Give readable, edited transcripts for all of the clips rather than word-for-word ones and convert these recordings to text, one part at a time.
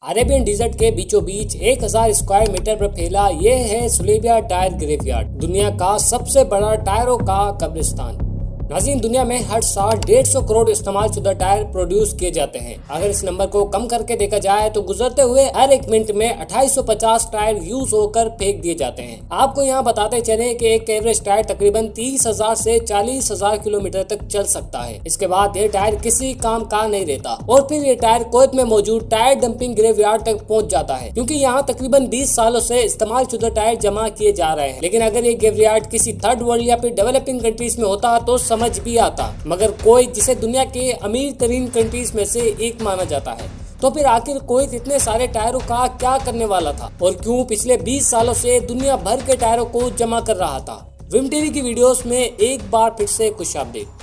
Arabian dessert के बीचों बीच 1000 square metre पर फैला ये है सुलेबिया टायर ग्रेवयार्ड, दुनिया का सबसे बड़ा टायरों का कब्रिस्तान। नाज़रीन, दुनिया में हर साल 150 करोड़ इस्तेमाल शुदा टायर प्रोड्यूस किए जाते हैं। अगर इस नंबर को कम करके देखा जाए तो गुजरते हुए हर एक मिनट में 2850 टायर यूज होकर फेंक दिए जाते हैं। आपको यहाँ बताते चले कि एक एवरेज टायर तकरीबन 30,000 से 40,000 किलोमीटर तक चल सकता है। इसके बाद ये टायर किसी काम का नहीं रहता और फिर ये टायर कुवैत में मौजूद टायर डंपिंग ग्रेवयार्ड तक पहुँच जाता है, क्योंकि यहाँ तकरीबन 20 सालों से इस्तेमाल शुदा टायर जमा किए जा रहे हैं। लेकिन अगर ये ग्रेवयार्ड किसी थर्ड वर्ल्ड या फिर डेवलपिंग कंट्रीज में होता तो समझ भी आता, मगर कुवैत जिसे दुनिया के अमीर तरीन कंट्रीज में से एक माना जाता है, तो फिर आखिर कुवैत इतने सारे टायरों का क्या करने वाला था और क्यों पिछले 20 सालों से दुनिया भर के टायरों को जमा कर रहा था। विम टीवी की वीडियोस में एक बार फिर से खुश आमदीद।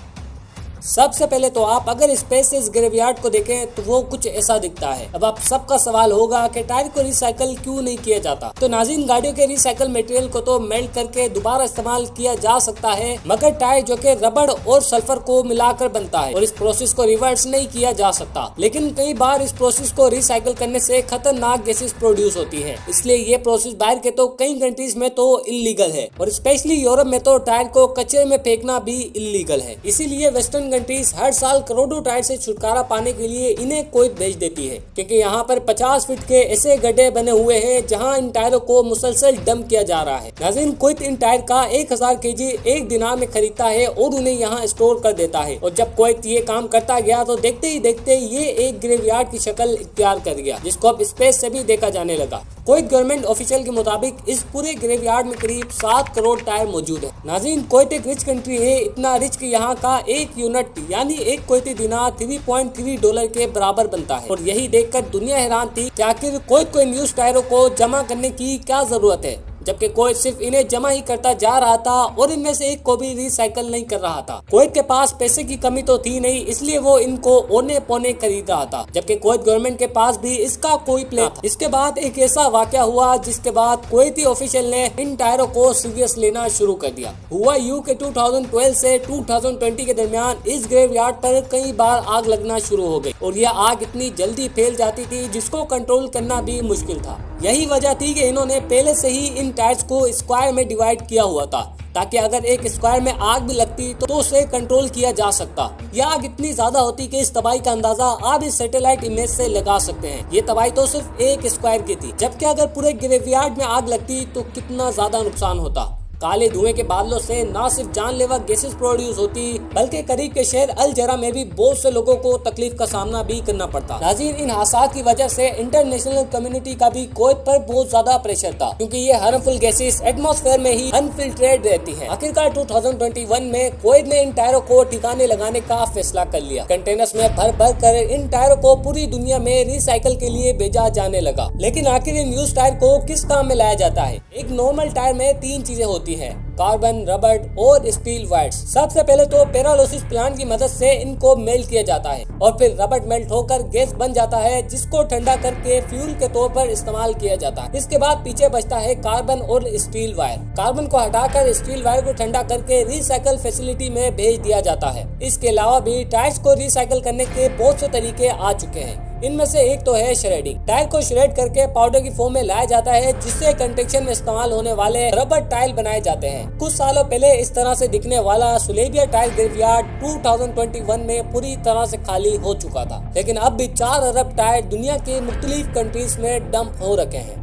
सबसे पहले तो आप अगर स्पेस इस ग्रेवयार्ड को देखें तो वो कुछ ऐसा दिखता है। अब आप सबका सवाल होगा कि टायर को रिसाइकल क्यों नहीं किया जाता। तो नाज़रीन, गाड़ियों के रिसाइकल मटेरियल को तो मेल्ट करके दोबारा इस्तेमाल किया जा सकता है, मगर टायर जो कि रबड़ और सल्फर को मिलाकर बनता है और इस प्रोसेस को रिवर्स नहीं किया जा सकता। लेकिन कई बार इस प्रोसेस को रिसाइकल करने से खतरनाक गैसेस प्रोड्यूस होती है, इसलिए ये प्रोसेस बाहर के तो कई कंट्रीज में तो इलीगल है और स्पेशली यूरोप में तो टायर को कचरे में फेंकना भी इलीगल है। इसीलिए वेस्टर्न कंट्रीज हर साल करोड़ों टायर से छुटकारा पाने के लिए इन्हें कुवैत भेज देती है, क्योंकि यहाँ पर 50 फीट के ऐसे गड्ढे बने हुए हैं जहाँ इन टायरों को मुसलसल डंप किया जा रहा है। नाज़रीन, कुवैत इन टायर का 1000 केजी एक दिनार में खरीदता है और उन्हें यहाँ स्टोर कर देता है। और जब कुवैत ये काम करता गया तो देखते ही देखते ये एक ग्रेवयार्ड की शक्ल इख्तियार कर गया, जिसको अब स्पेस से भी देखा जाने लगा। कुवैत गवर्नमेंट ऑफिशियल के मुताबिक इस पूरे ग्रेवयार्ड में करीब 7 करोड़ टायर मौजूद है। नाज़रीन, कुवैत एक रिच कंट्री है, इतना रिच कि यहाँ का एक यूनिट यानी एक कुवैती दिनार $3.3 के बराबर बनता है। और यही देखकर दुनिया हैरान थी कि आखिर कुवैत को इन यूज्ड टायरों को जमा करने की क्या जरूरत है, जबकि कुवैत सिर्फ इन्हें जमा ही करता जा रहा था और इनमें से एक को भी रिसाइकल नहीं कर रहा था। कुवैत के पास पैसे की कमी तो थी नहीं, इसलिए वो इनको औने पौने खरीद रहा था, जबकि कुवैत गवर्नमेंट के पास भी इसका कोई प्लान था। इसके बाद एक ऐसा वाकया हुआ जिसके बाद कुवैती ऑफिशियल ने इन टायरों को सीरियस लेना शुरू कर दिया। हुआ यूं कि 2012 से 2020 के दरमियान इस ग्रेवयार्ड पर कई बार आग लगना शुरू हो गई और यह आग इतनी जल्दी फैल जाती थी जिसको कंट्रोल करना भी मुश्किल था। यही वजह थी कि इन्होंने पहले से ही इन टायर्स को स्क्वायर में डिवाइड किया हुआ था, ताकि अगर एक स्क्वायर में आग भी लगती तो उसे कंट्रोल किया जा सकता। यह आग इतनी ज्यादा होती कि इस तबाही का अंदाजा आप इस सैटेलाइट इमेज से लगा सकते हैं। ये तबाही तो सिर्फ एक स्क्वायर की थी, जबकि अगर पूरे ग्रेवयार्ड में आग लगती तो कितना ज्यादा नुकसान होता। काले धुएं के बादलों से न सिर्फ जानलेवा गैसेस प्रोड्यूस होती, बल्कि करीब के शहर अल जरा में भी बहुत से लोगों को तकलीफ का सामना भी करना पड़ता। नाज़रीन, इन हादसात की वजह से इंटरनेशनल कम्युनिटी का भी कुवैत पर बहुत ज्यादा प्रेशर था, क्योंकि ये हार्मफुल गैसेस एटमॉस्फेयर में ही अनफिल्ट्रेट रहती हैं। आखिरकार 2021 में कुवैत ने इन टायरों को ठिकाने लगाने का फैसला कर लिया। कंटेनर्स में भर भर कर इन टायरों को पूरी दुनिया में रिसाइकल के लिए भेजा जाने लगा। लेकिन आखिर इन यूज्ड टायर को किस काम में लाया जाता है? एक नॉर्मल टायर में 3 चीजें होती है: कार्बन, रबड़ और स्टील वायर्स। सबसे पहले तो पेरालिसिस प्लांट की मदद से इनको मेल्ट किया जाता है और फिर रबड़ मेल्ट होकर गैस बन जाता है, जिसको ठंडा करके फ्यूल के तौर पर इस्तेमाल किया जाता है। इसके बाद पीछे बचता है कार्बन और स्टील वायर। कार्बन को हटाकर स्टील वायर को ठंडा करके रिसाइकल फैसिलिटी में भेज दिया जाता है। इसके अलावा भी टायर्स को रिसाइकल करने के बहुत से तरीके आ चुके हैं। इनमें से एक तो है श्रेडिंग। टायर को श्रेड करके पाउडर की फॉर्म में लाया जाता है, जिससे कंस्ट्रक्शन में इस्तेमाल होने वाले रबर टाइल बनाए जाते हैं। कुछ सालों पहले इस तरह से दिखने वाला सुलेबिया टायर ग्रेवयार्ड 2021 में पूरी तरह से खाली हो चुका था, लेकिन अब भी 4 अरब टायर दुनिया के मुख्तलिफ कंट्रीज में डंप हो रखे हैं।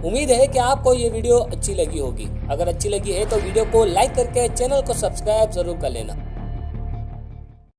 उम्मीद है कि आपको ये वीडियो अच्छी लगी होगी। अगर अच्छी लगी है तो वीडियो को लाइक करके चैनल को सब्सक्राइब जरूर कर लेना।